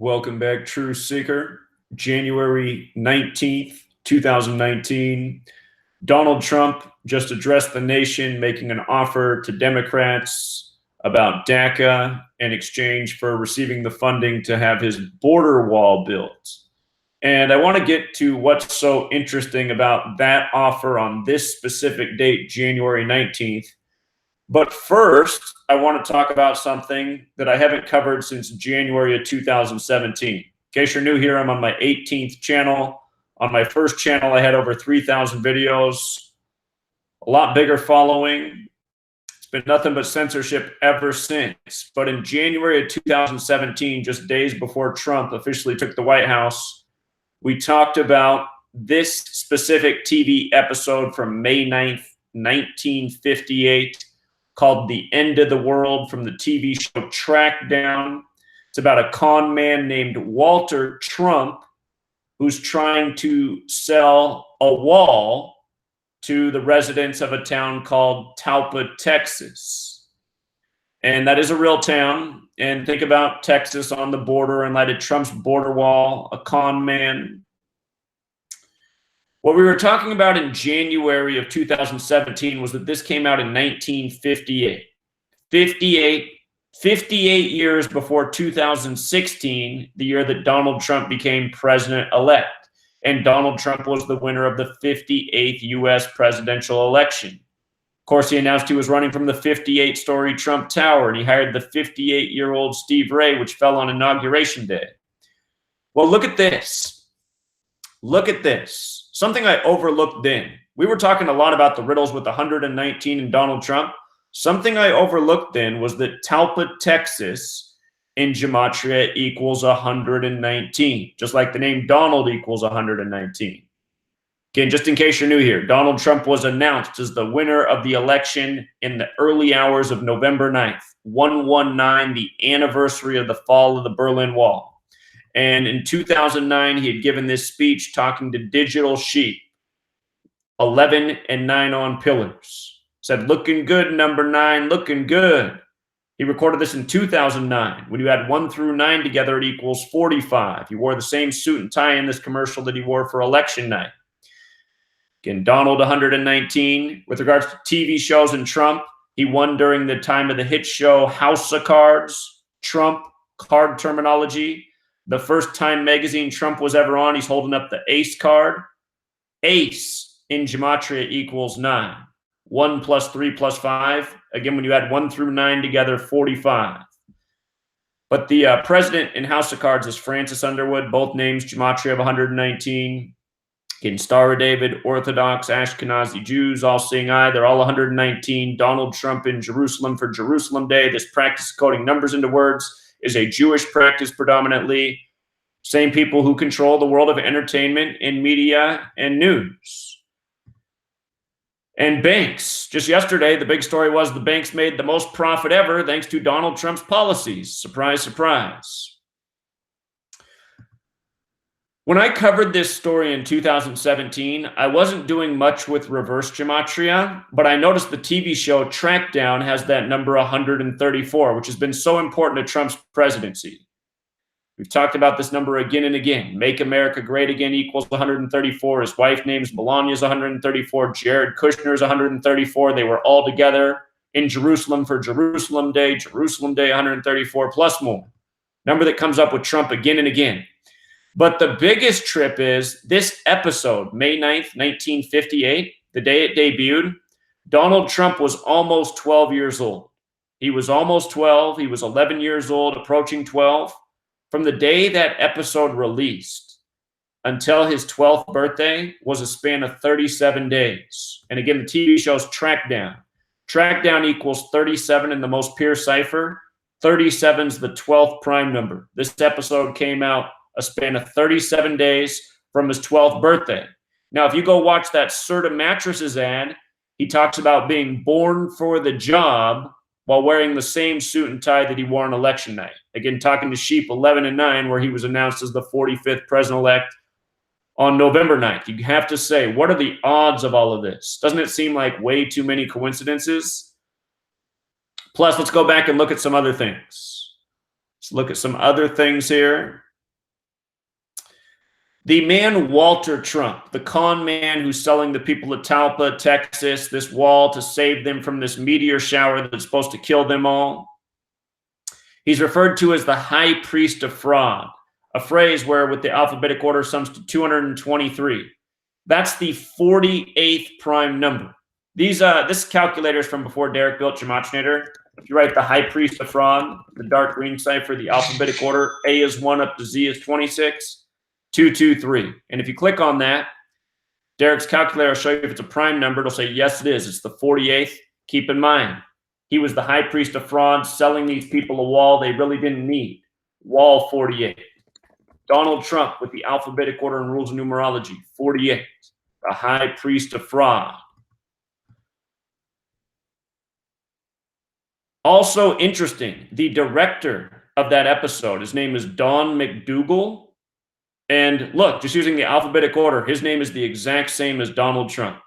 Welcome back, Truth Seeker. January 19th, 2019. Donald Trump just addressed the nation, making an offer to Democrats about DACA in exchange for receiving the funding to have his border wall built. And I want to get to what's so interesting about that offer on this specific date, January 19th. But first, I want to talk about something that I haven't covered since January of 2017. In case you're new here, I'm on my 18th channel. On my first channel, I had over 3,000 videos, a lot bigger following. It's been nothing but censorship ever since. But in January of 2017, just days before Trump officially took the White House, we talked about this specific TV episode from May 9th, 1958, called The End of the World, from the TV show Trackdown. It's about a con man named Walter Trump who's trying to sell a wall to the residents of a town called Talpa, Texas. And that is a real town. And think about Texas on the border in light of Trump's border wall, a con man. What we were talking about in January of 2017 was that this came out in 1958. 58 years before 2016, the year that Donald Trump became president-elect. And Donald Trump was the winner of the 58th U.S. presidential election. Of course, he announced he was running from the 58-story Trump Tower, and he hired the 58-year-old Steve Ray, which fell on Inauguration Day. Well, look at this. Look at this. Something I overlooked then. We were talking a lot about the riddles with 119 and Donald Trump. Something I overlooked then was that Talpa, Texas in Gematria equals 119, just like the name Donald equals 119. Again, just in case you're new here, Donald Trump was announced as the winner of the election in the early hours of November 9th, 119, the anniversary of the fall of the Berlin Wall. And in 2009, he had given this speech talking to digital sheep, 11 and 9 on pillars. Said, looking good, number 9, looking good. He recorded this in 2009. When you add 1 through 9 together, it equals 45. He wore the same suit and tie in this commercial that he wore for election night. Again, Donald 119. With regards to TV shows and Trump, he won during the time of the hit show House of Cards, Trump, card terminology. The first Time magazine Trump was ever on, he's holding up the ace card. Ace in Gematria equals 9. 1 plus 3 plus 5. Again, when you add 1 through 9 together, 45. But the president in House of Cards is Francis Underwood, both names Gematria of 119. Again, Star of David, Orthodox, Ashkenazi Jews, all seeing eye. They're all 119. Donald Trump in Jerusalem for Jerusalem Day. This practice of coding numbers into words is a Jewish practice predominantly. Same people who control the world of entertainment and media and news. And banks. Just yesterday, the big story was the banks made the most profit ever thanks to Donald Trump's policies. Surprise, surprise. When I covered this story in 2017, I wasn't doing much with reverse gematria, but I noticed the TV show Trackdown has that number 134, which has been so important to Trump's presidency. We've talked about this number again and again. Make America Great Again equals 134. His wife name's Melania is 134. Jared Kushner is 134. They were all together in Jerusalem for Jerusalem Day 134 plus more. Number that comes up with Trump again and again. But the biggest trip is this episode, May 9th, 1958, the day it debuted, Donald Trump was almost 12 years old. He was almost 12. He was 11 years old, approaching 12. From the day that episode released until his 12th birthday was a span of 37 days. And again, the TV show's Trackdown. Trackdown equals 37 in the most pure cipher. 37's the 12th prime number. This episode came out a span of 37 days from his 12th birthday. Now, if you go watch that Serta Mattresses ad, he talks about being born for the job while wearing the same suit and tie that he wore on election night. Again, talking to Sheep 11 and 9, where he was announced as the 45th president-elect on November 9th. You have to say, what are the odds of all of this? Doesn't it seem like way too many coincidences? Plus, let's go back and look at some other things. Let's look at some other things here. The man Walter Trump, the con man who's selling the people of Talpa, Texas, this wall to save them from this meteor shower that's supposed to kill them all. He's referred to as the high priest of fraud, a phrase where with the alphabetic order sums to 223. That's the 48th prime number. This calculator is from before Derek built Gematria. If you write the high priest of fraud, the dark green cipher, the alphabetic order, A is 1 up to Z is 26, 223. And if you click on that, Derek's calculator will show you if it's a prime number. It'll say, yes, it is. It's the 48th. Keep in mind, he was the high priest of fraud selling these people a wall they really didn't need. Wall 48. Donald Trump with the alphabetic order and rules of numerology, 48. The high priest of fraud. Also interesting, the director of that episode, his name is Don McDougal. And look, just using the alphabetic order, his name is the exact same as Donald Trump.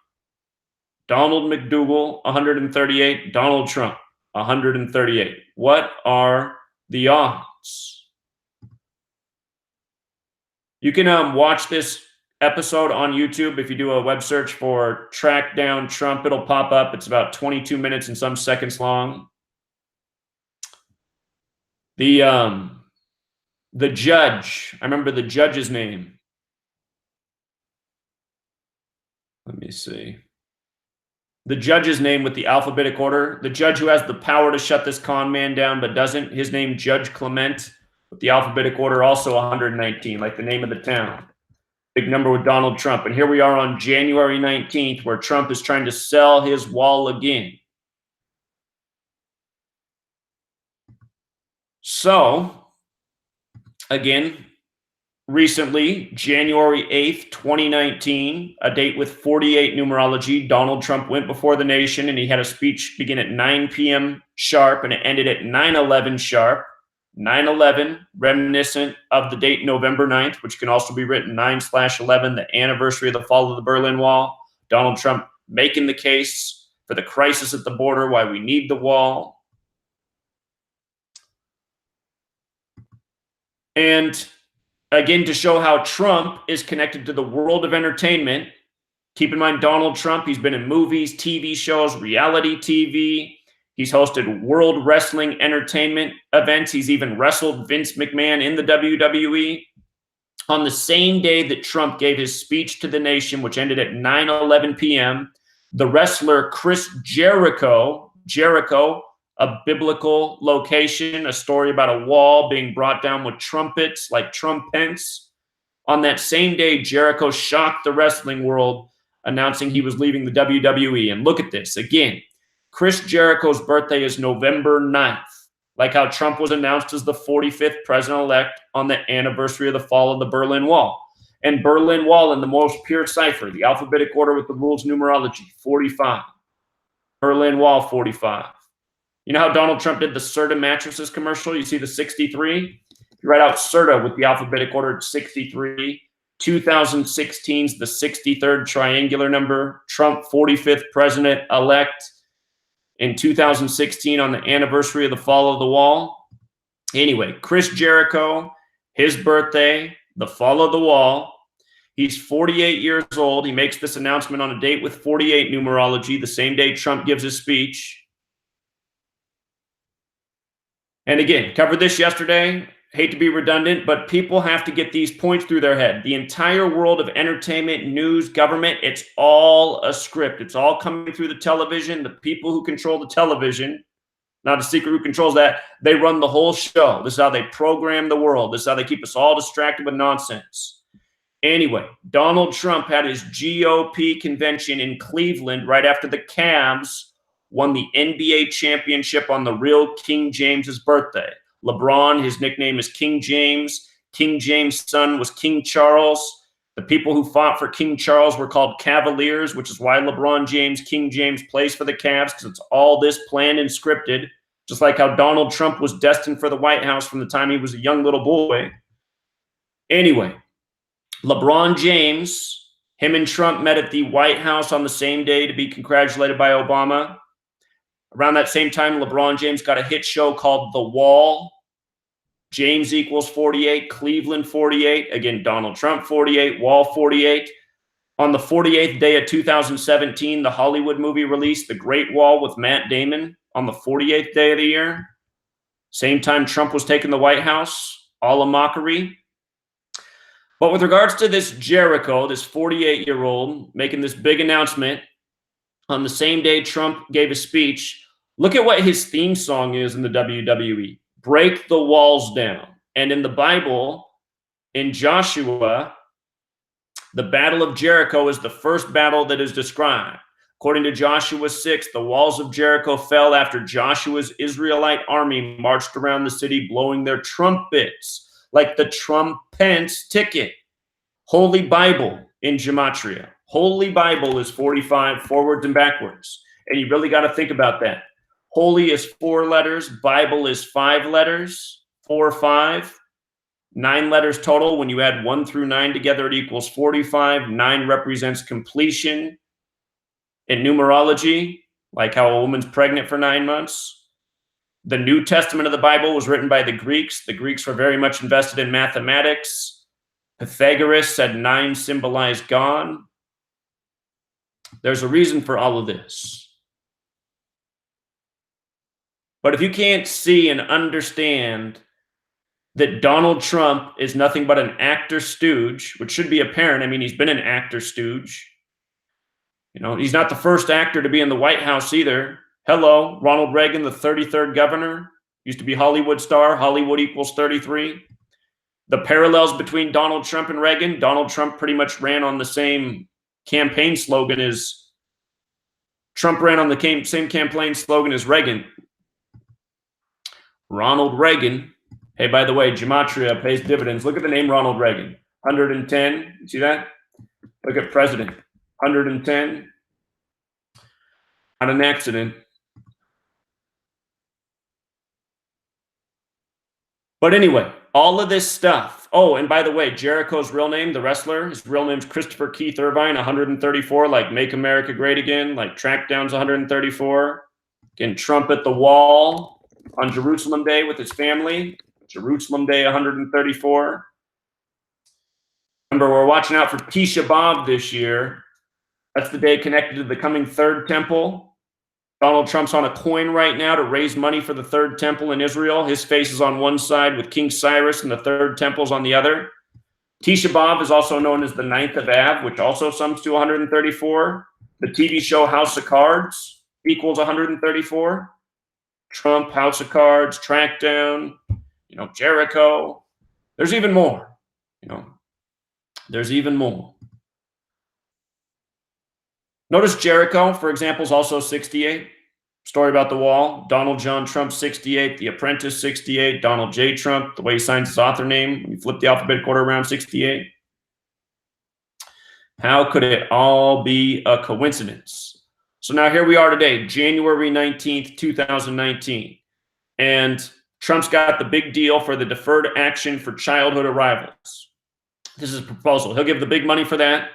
Donald McDougal, 138. Donald Trump, 138. What are the odds? You can watch this episode on YouTube. If you do a web search for Trackdown Trump, it'll pop up. It's about 22 minutes and some seconds long. The judge, I remember the judge's name. Let me see. The judge's name with the alphabetic order, the judge who has the power to shut this con man down but doesn't, his name Judge Clement with the alphabetic order, also 119, like the name of the town. Big number with Donald Trump. And here we are on January 19th where Trump is trying to sell his wall again. So, again, recently, January 8th, 2019, a date with 48 numerology, Donald Trump went before the nation and he had a speech begin at 9 p.m. sharp and it ended at 9/11 sharp. 9/11, reminiscent of the date November 9th, which can also be written 9/11, the anniversary of the fall of the Berlin Wall. Donald Trump making the case for the crisis at the border, why we need the wall. And again, to show how Trump is connected to the world of entertainment, keep in mind Donald Trump, he's been in movies, TV shows, reality TV. He's hosted World Wrestling Entertainment events. He's even wrestled Vince McMahon in the WWE. On the same day that Trump gave his speech to the nation, which ended at 9:11 p.m., the wrestler Chris Jericho, a biblical location, a story about a wall being brought down with trumpets like trumpets. On that same day, Jericho shocked the wrestling world, announcing he was leaving the WWE. And look at this. Again, Chris Jericho's birthday is November 9th, like how Trump was announced as the 45th president-elect on the anniversary of the fall of the Berlin Wall. And Berlin Wall in the most pure cipher, the alphabetic order with the rules numerology, 45. Berlin Wall, 45. You know how Donald Trump did the Serta mattresses commercial? You see the 63? You write out Serta with the alphabetic order, it's 63. 2016's the 63rd triangular number. Trump, 45th president-elect in 2016 on the anniversary of the fall of the wall. Anyway, Chris Jericho, his birthday, the fall of the wall. He's 48 years old. He makes this announcement on a date with 48 numerology, the same day Trump gives his speech. And again, covered this yesterday. Hate to be redundant, but people have to get these points through their head. The entire world of entertainment, news, government, it's all a script. It's all coming through the television. The people who control the television, not a secret who controls that, they run the whole show. This is how they program the world. This is how they keep us all distracted with nonsense. Anyway, Donald Trump had his GOP convention in Cleveland right after the Cavs won the NBA championship on the real King James's birthday. LeBron, his nickname is King James. King James' son was King Charles. The people who fought for King Charles were called Cavaliers, which is why LeBron James, King James, plays for the Cavs, because it's all this planned and scripted, just like how Donald Trump was destined for the White House from the time he was a young little boy. Anyway, LeBron James, him and Trump met at the White House on the same day to be congratulated by Obama. Around that same time, LeBron James got a hit show called The Wall. James equals 48, Cleveland 48, again, Donald Trump 48, Wall 48. On the 48th day of 2017, the Hollywood movie released The Great Wall with Matt Damon on the 48th day of the year. Same time Trump was taking the White House, all a mockery. But with regards to this Jericho, this 48-year-old making this big announcement on the same day Trump gave a speech, look at what his theme song is in the WWE. Break the walls down. And in the Bible, in Joshua, the Battle of Jericho is the first battle that is described. According to Joshua 6, the walls of Jericho fell after Joshua's Israelite army marched around the city blowing their trumpets, like the trumpets ticket. Holy Bible in Gematria. Holy Bible is 45 forwards and backwards. And you really got to think about that. Holy is 4 letters. Bible is 5 letters. 4, 5. 9 letters total. When you add 1 through 9 together, it equals 45. 9 represents completion in numerology, like how a woman's pregnant for 9 months. The New Testament of the Bible was written by the Greeks. The Greeks were very much invested in mathematics. Pythagoras said 9 symbolized God. There's a reason for all of this. But if you can't see and understand that Donald Trump is nothing but an actor stooge, which should be apparent. I mean, he's been an actor stooge. You know, he's not the first actor to be in the White House either. Hello, Ronald Reagan, the 33rd governor, used to be Hollywood star. Hollywood equals 33. The parallels between Donald Trump and Reagan, Donald Trump pretty much ran on the same campaign slogan as Trump ran on the same campaign slogan as Reagan. Ronald Reagan. Hey, by the way, Gematria pays dividends. Look at the name Ronald Reagan. 110. You see that? Look at president. 110. Not an accident. But anyway, all of this stuff. Oh, and by the way, Jericho's real name, the wrestler, his real name's Christopher Keith Irvine, 134, like Make America Great Again, like Trackdown's 134. Again, Trump at the wall on Jerusalem Day with his family. Jerusalem Day 134. Remember, we're watching out for Tisha B'Av this year. That's the day connected to the coming third temple. Donald Trump's on a coin right now to raise money for the third temple in Israel. His face is on one side with King Cyrus, and the third temple's on the other. Tisha B'Av is also known as the 9th of Av, which also sums to 134. The TV show House of Cards equals 134. Trump, House of Cards, Trackdown, you know, Jericho. There's even more, you know. There's even more. Notice Jericho, for example, is also 68. Story about the wall. Donald John Trump, 68. The Apprentice, 68. Donald J. Trump, the way he signs his author name. You flip the alphabet quarter around, 68. How could it all be a coincidence? So now here we are today, January 19th, 2019. And Trump's got the big deal for the deferred action for childhood arrivals. This is a proposal. He'll give the big money for that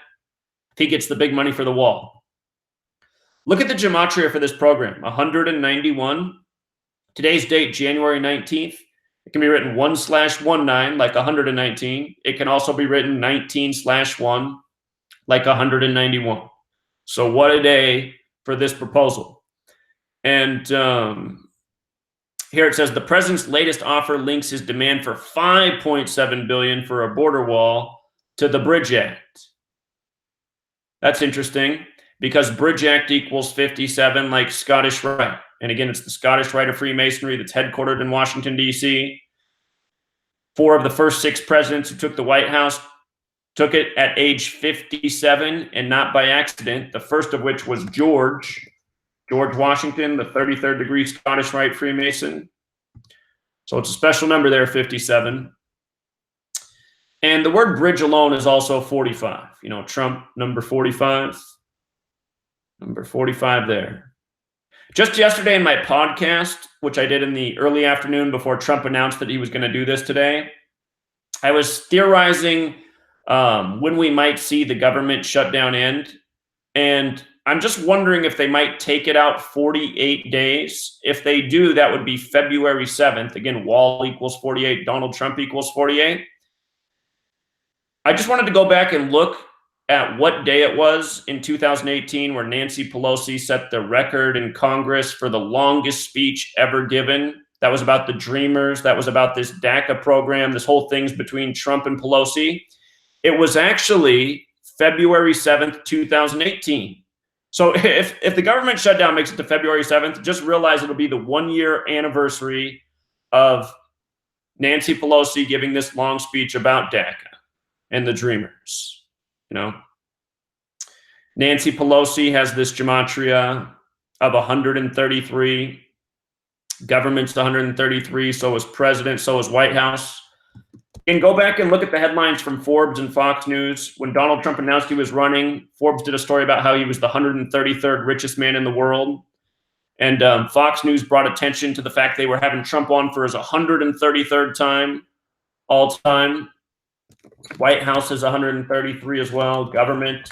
if he gets the big money for the wall. Look at the gematria for this program, 191. Today's date, January 19th. It can be written 1/19 like 119. It can also be written 19/1 like 191. So what a day for this proposal. And here it says the president's latest offer links his demand for $5.7 billion for a border wall to the Bridge Act. That's interesting because Bridge Act equals 57 like Scottish Rite. And again, it's the Scottish Rite of Freemasonry that's headquartered in Washington, D.C. 4 of the first 6 presidents who took the White House took it at age 57 and not by accident, the first of which was George Washington, the 33rd degree Scottish Rite Freemason. So it's a special number there, 57. And the word bridge alone is also 45. You know, Trump, number 45. Number 45 there. Just yesterday in my podcast, which I did in the early afternoon before Trump announced that he was going to do this today, I was theorizing when we might see the government shutdown end. And I'm just wondering if they might take it out 48 days. If they do, that would be February 7th. Again, Wall equals 48, Donald Trump equals 48. I just wanted to go back and look at what day it was in 2018 where Nancy Pelosi set the record in Congress for the longest speech ever given. That was about the Dreamers. That was about this DACA program. This whole thing's between Trump and Pelosi. It was actually February 7th, 2018. So if the government shutdown makes it to February 7th, just realize it'll be the 1-year anniversary of Nancy Pelosi giving this long speech about DACA and the Dreamers. You know, Nancy Pelosi has this gematria of 133. Government's 133. So is president. So is White House. And go back and look at the headlines from Forbes and Fox News. When Donald Trump announced he was running, Forbes did a story about how he was the 133rd richest man in the world. And Fox News brought attention to the fact they were having Trump on for his 133rd time all time. White House is 133 as well, government.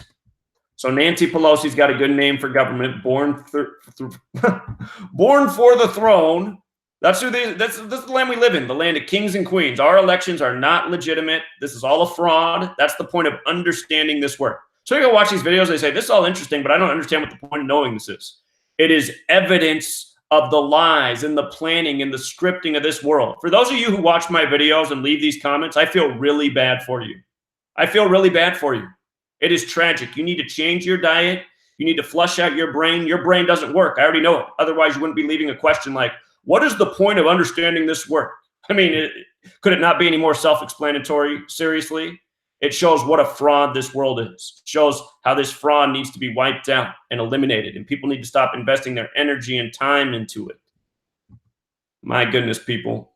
So Nancy Pelosi's got a good name for government, born for the throne. That's the land we live in, the land of kings and queens. Our elections are not legitimate. This is all a fraud. That's the point of understanding this work. So you go watch these videos, they say, this is all interesting, but I don't understand what the point of knowing this is. It is evidence of the lies and the planning and the scripting of this world. For those of you who watch my videos and leave these comments, I feel really bad for you. I feel really bad for you. It is tragic. You need to change your diet. You need to flush out your brain. Your brain doesn't work. I already know it. Otherwise, you wouldn't be leaving a question like, what is the point of understanding this work? I mean, could it not be any more self-explanatory? Seriously? It shows what a fraud this world is. It shows how this fraud needs to be wiped out and eliminated, and people need to stop investing their energy and time into it. My goodness, people.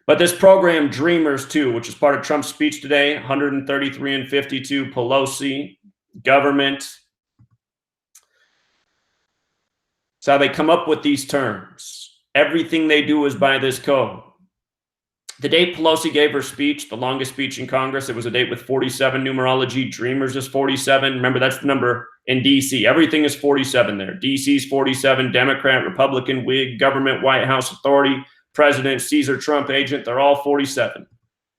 But this program, Dreamers 2, which is part of Trump's speech today, 133 and 52, Pelosi, government. So how they come up with these terms. Everything they do is by this code. The date Pelosi gave her speech, the longest speech in Congress, it was a date with 47 numerology. Dreamers is 47. Remember, that's the number in D.C. Everything is 47 there. D.C.'s 47, Democrat, Republican, Whig, government, White House authority, president, Caesar, Trump, agent. They're all 47.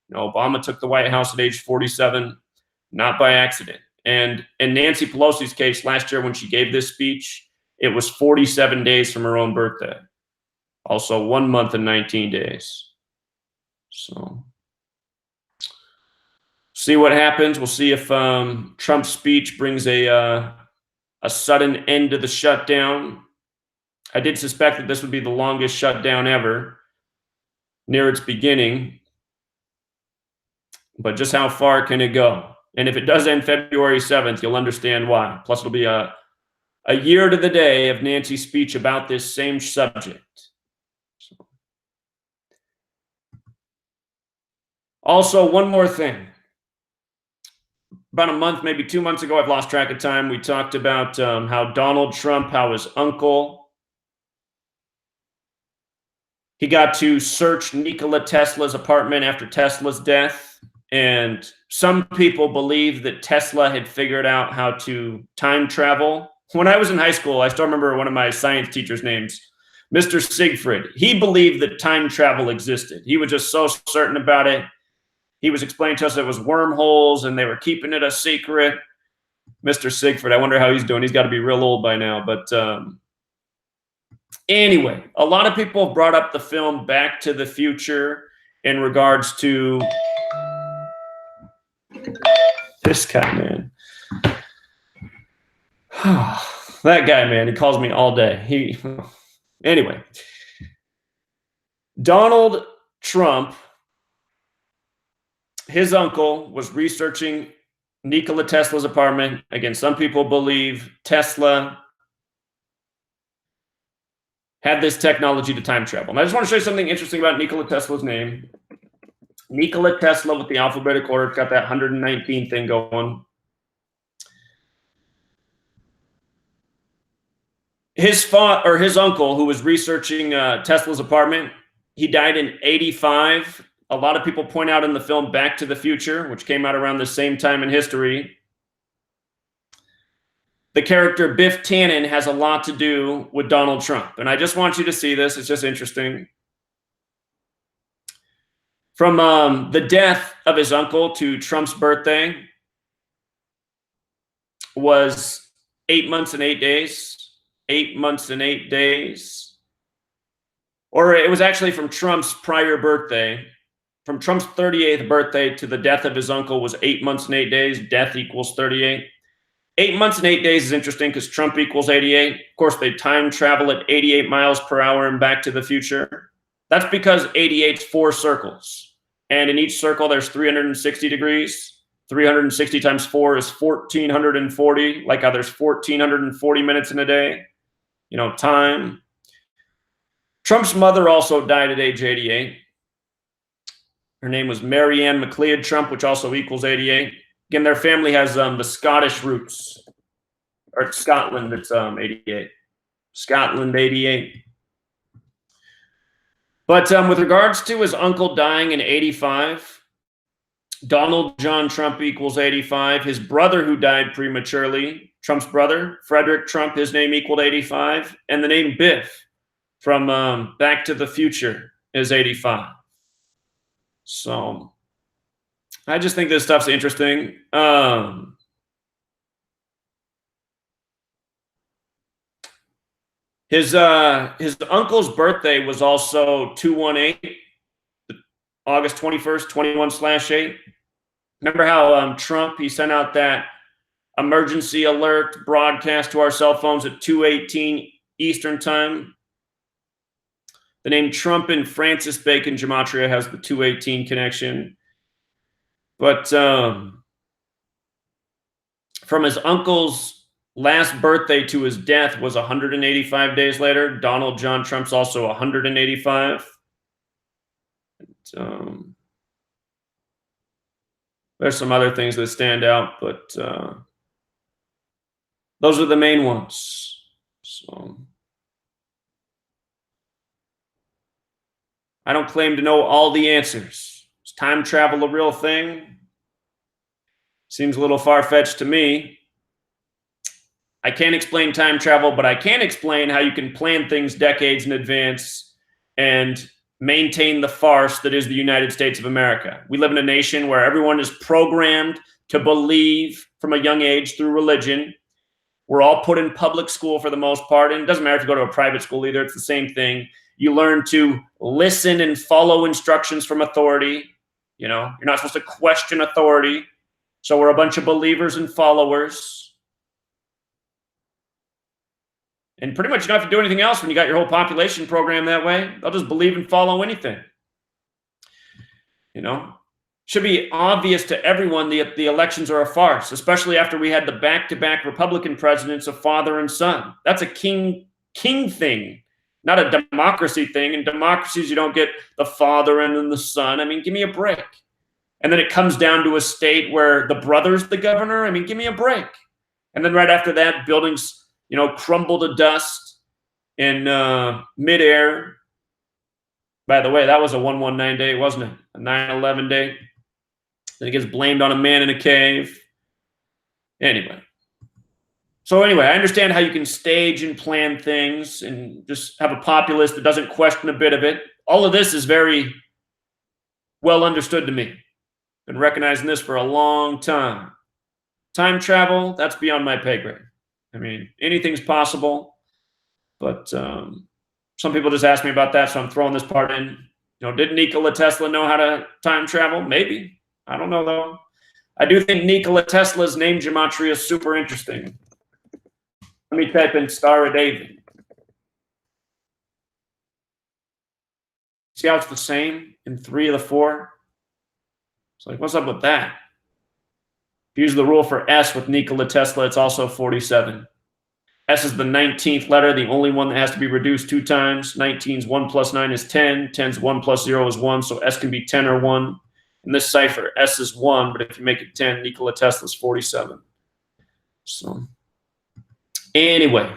You know, Obama took the White House at age 47, not by accident. And in Nancy Pelosi's case last year when she gave this speech, it was 47 days from her own birthday. Also 1 month and 19 days. So see what happens. We'll see if Trump's speech brings a sudden end to the shutdown. I did suspect that this would be the longest shutdown ever near its beginning. But just how far can it go? And if it does end February 7th, you'll understand why. Plus, it'll be a year to the day of Nancy's speech about this same subject. So. Also, one more thing. About a month, maybe 2 months ago, I've lost track of time, we talked about how Donald Trump, how his uncle, he got to search Nikola Tesla's apartment after Tesla's death. And some people believe that Tesla had figured out how to time travel. When I was in high school, I still remember one of my science teachers' names, Mr. Siegfried. He believed that time travel existed. He was just so certain about it. He was explaining to us that it was wormholes and they were keeping it a secret. Mr. Siegfried, I wonder how he's doing. He's got to be real old by now. But anyway, a lot of people have brought up the film Back to the Future in regards to this guy, man. That guy, man, he calls me all day. Anyway, Donald Trump, his uncle was researching Nikola Tesla's apartment. Again, some people believe Tesla had this technology to time travel. And I just want to show you something interesting about Nikola Tesla's name. Nikola Tesla with the alphabetical order, it's got that 119 thing going. His uncle, who was researching Tesla's apartment, he died in 85. A lot of people point out in the film Back to the Future, which came out around the same time in history, the character Biff Tannen has a lot to do with Donald Trump. And I just want you to see this. It's just interesting. From the death of his uncle to Trump's birthday was 8 months and 8 days. 8 months and 8 days. Or it was actually from Trump's prior birthday. From Trump's 38th birthday to the death of his uncle was 8 months and 8 days. Death equals 38. 8 months and 8 days is interesting because Trump equals 88. Of course, they time travel at 88 miles per hour and Back to the Future. That's because 88's 4 circles. And in each circle, there's 360 degrees. 360 times 4 is 1,440. Like how there's 1,440 minutes in a day. You know, time. Trump's mother also died at age 88. Her name was Mary Ann McLeod Trump, which also equals 88. Again, their family has the Scottish roots. Or it's Scotland, it's 88. Scotland, 88. But with regards to his uncle dying in 85, Donald John Trump equals 85. His brother who died prematurely, Trump's brother, Frederick Trump, his name equaled 85. And the name Biff from Back to the Future is 85. So I just think this stuff's interesting. His uncle's birthday was also 218, August 21st, 21/8. Remember how Trump, he sent out that emergency alert broadcast to our cell phones at 2:18 Eastern time? The name Trump and Francis Bacon Gematria has the 218 connection. But from his uncle's last birthday to his death was 185 days later. Donald John Trump's also 185. There's some other things that stand out, but those are the main ones. So I don't claim to know all the answers. Is time travel a real thing? Seems a little far-fetched to me. I can't explain time travel, but I can explain how you can plan things decades in advance and maintain the farce that is the United States of America. We live in a nation where everyone is programmed to believe from a young age through religion. We're all put in public school for the most part, and it doesn't matter if you go to a private school either, it's the same thing. You learn to listen and follow instructions from authority. You know, you're not supposed to question authority. So we're a bunch of believers and followers. And pretty much you don't have to do anything else when you got your whole population programmed that way. They'll just believe and follow anything. You know, should be obvious to everyone that the elections are a farce, especially after we had the back-to-back Republican presidents of father and son. That's a king thing, not a democracy thing. In democracies, you don't get the father and then the son. I mean, give me a break. And then it comes down to a state where the brother's the governor. I mean, give me a break. And then right after that, buildings, you know, crumble to dust in midair. By the way, that was a 119 day, wasn't it? A 9/11 day. Then it gets blamed on a man in a cave. Anyway. So anyway, I understand how you can stage and plan things and just have a populace that doesn't question a bit of it. All of this is very well understood to me. Been recognizing this for a long time. Time travel, that's beyond my pay grade. I mean, anything's possible, but some people just ask me about that, so I'm throwing this part in. You know, did Nikola Tesla know how to time travel? Maybe. I don't know, though. I do think Nikola Tesla's name gematria is super interesting. Let me type in Star of David. See how it's the same in 3 of the 4? It's like, what's up with that? Use the rule for S with Nikola Tesla, it's also 47. S is the 19th letter, the only one that has to be reduced 2 times. 19's 1 plus 9 is 10. 10's 1 plus 0 is 1, so S can be 10 or 1. In this cipher, S is 1, but if you make it 10, Nikola Tesla's 47. So, anyway.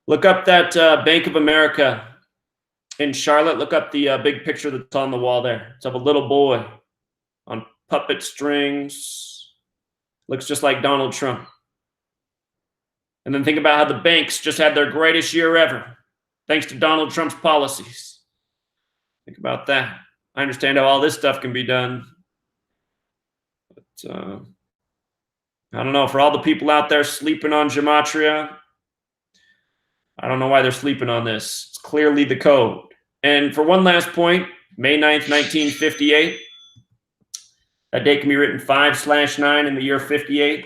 Look up that Bank of America in Charlotte. Look up the big picture that's on the wall there. It's of a little boy on puppet strings. Looks just like Donald Trump. And then think about how the banks just had their greatest year ever, thanks to Donald Trump's policies. Think about that. I understand how all this stuff can be done. But I don't know. For all the people out there sleeping on Gematria, I don't know why they're sleeping on this. It's clearly the code. And for one last point, May 9th, 1958. That date can be written 5/9 in the year 58.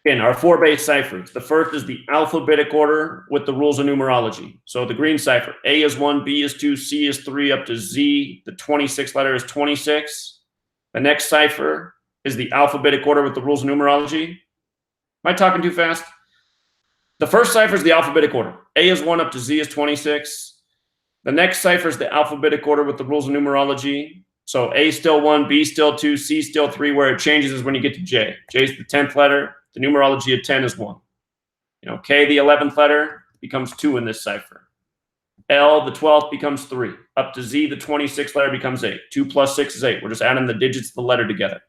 Again, our 4 base ciphers. The first is the alphabetic order with the rules of numerology. So the green cipher, A is 1, B is 2, C is 3, up to Z. The 26th letter is 26. The next cipher is the alphabetic order with the rules of numerology. Am I talking too fast? The first cipher is the alphabetic order. A is 1, up to Z is 26. The next cipher is the alphabetic order with the rules of numerology. So A still 1, B still 2, C still 3. Where it changes is when you get to J. J is the 10th letter. The numerology of 10 is 1. K, the 11th letter, becomes 2 in this cipher. L, the 12th, becomes 3. Up to Z, the 26th letter, becomes 8. 2 plus 6 is 8. We're just adding the digits of the letter together.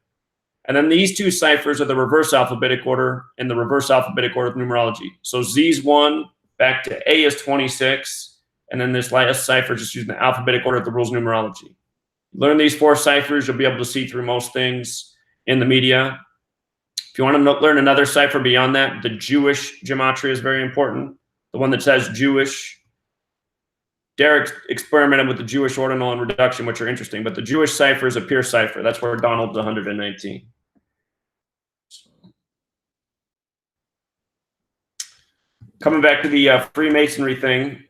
And then these 2 ciphers are the reverse alphabetic order and the reverse alphabetic order of numerology. So Z's 1, back to A is 26. And then this last cipher is just using the alphabetic order of the rules of numerology. Learn these 4 ciphers, you'll be able to see through most things in the media. If you want to learn another cipher beyond that, the Jewish gematria is very important. The one that says Jewish. Derek experimented with the Jewish ordinal and reduction, which are interesting, but the Jewish cipher is a pure cipher. That's where Donald's 119. Coming back to the Freemasonry thing.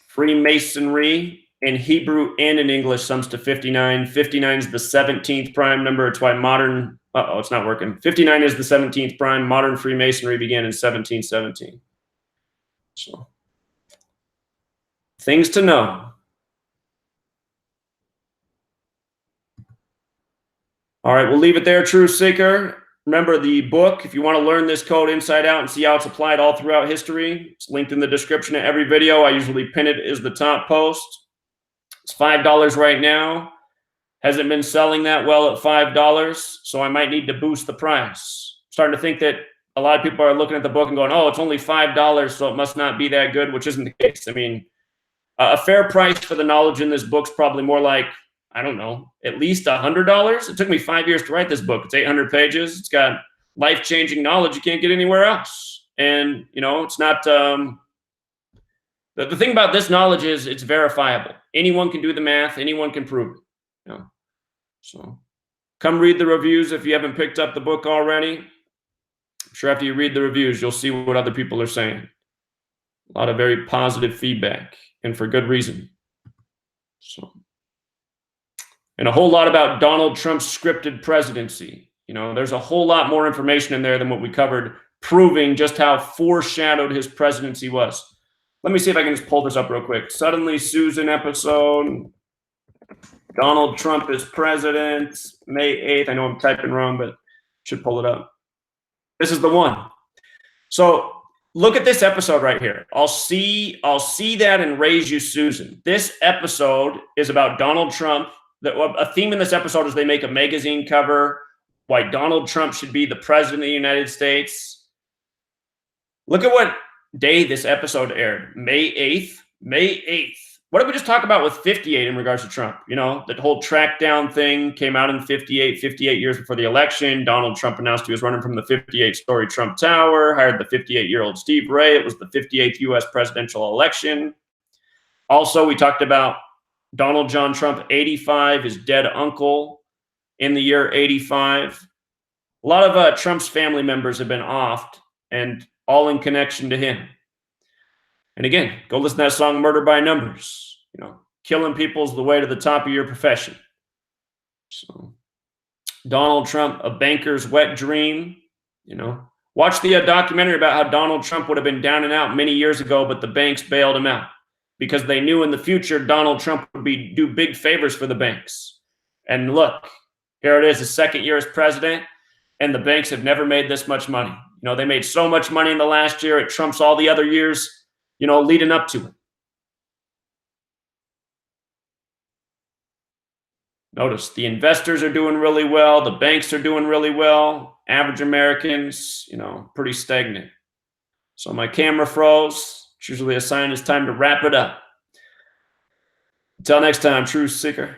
Freemasonry in Hebrew and in English sums to 59. 59 is the 17th prime number. It's why modern... Uh-oh, it's not working. 59 is the 17th prime. Modern Freemasonry began in 1717. So, things to know. All right, we'll leave it there, Truth Seeker. Remember the book, if you want to learn this code inside out and see how it's applied all throughout history, it's linked in the description of every video. I usually pin it as the top post. It's $5 right now. Hasn't been selling that well at $5, so I might need to boost the price. I'm starting to think that a lot of people are looking at the book and going, oh, it's only $5, so it must not be that good, which isn't the case. I mean, a fair price for the knowledge in this book's probably more like, I don't know, at least $100. It took me 5 years to write this book. It's 800 pages. It's got life-changing knowledge you can't get anywhere else. And, it's not... The thing about this knowledge is it's verifiable. Anyone can do the math. Anyone can prove it. So come read the reviews if you haven't picked up the book already. I'm sure after you read the reviews, you'll see what other people are saying. A lot of very positive feedback, and for good reason. So, and a whole lot about Donald Trump's scripted presidency. There's a whole lot more information in there than what we covered, proving just how foreshadowed his presidency was. Let me see if I can just pull this up real quick. Suddenly Susan episode. Donald Trump is president, May 8th. I know I'm typing wrong, but should pull it up. This is the one. So look at this episode right here. I'll see that and raise you, Susan. This episode is about Donald Trump. A theme in this episode is they make a magazine cover, why Donald Trump should be the president of the United States. Look at what day this episode aired. May 8th. May 8th. What did we just talk about with 58 in regards to Trump? The whole Trackdown thing came out in 58 years before the election. Donald Trump announced he was running from the 58-story Trump Tower, hired the 58-year-old Steve Ray. It was the 58th U.S. presidential election. Also, we talked about Donald John Trump, 85, his dead uncle in the year 85. A lot of Trump's family members have been offed, and all in connection to him. And again, go listen to that song, Murder by Numbers. Killing people is the way to the top of your profession. So, Donald Trump, a banker's wet dream. Watch the documentary about how Donald Trump would have been down and out many years ago, but the banks bailed him out because they knew in the future Donald Trump would do big favors for the banks. And look, here it is, his second year as president, and the banks have never made this much money. They made so much money in the last year. It trumps all the other years, leading up to it. Notice the investors are doing really well. The banks are doing really well. Average Americans, pretty stagnant. So my camera froze. It's usually a sign it's time to wrap it up. Until next time, Truth Seeker.